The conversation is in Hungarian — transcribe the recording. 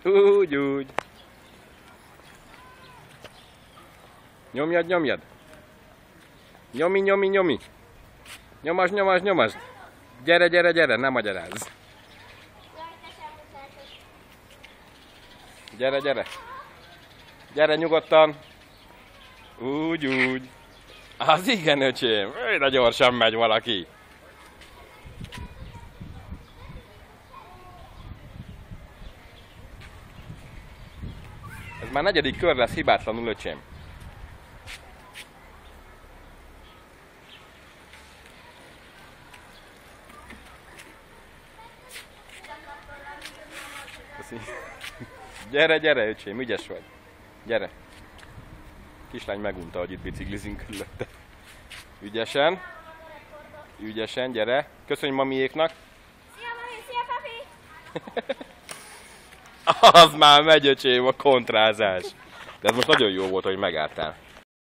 Úgy. Nyomjad. Nyomi. Nyomasd. Gyere, ne magyarázz. Gyere. Gyere nyugodtan. Úgy. Az igen, öcsém. De gyorsan megy valaki. Ez már 4. kör lesz, hibátlanul, öcsém. Gyere, öcsém, ügyes vagy. Gyere. Kislány megunta, hogy itt biciklizünk körülötte. Ügyesen, gyere. Köszönj mamiéknak. Szia mami, szia papi! Az már megy, öcsém, a kontrázás. De ez most nagyon jó volt, hogy megálltál.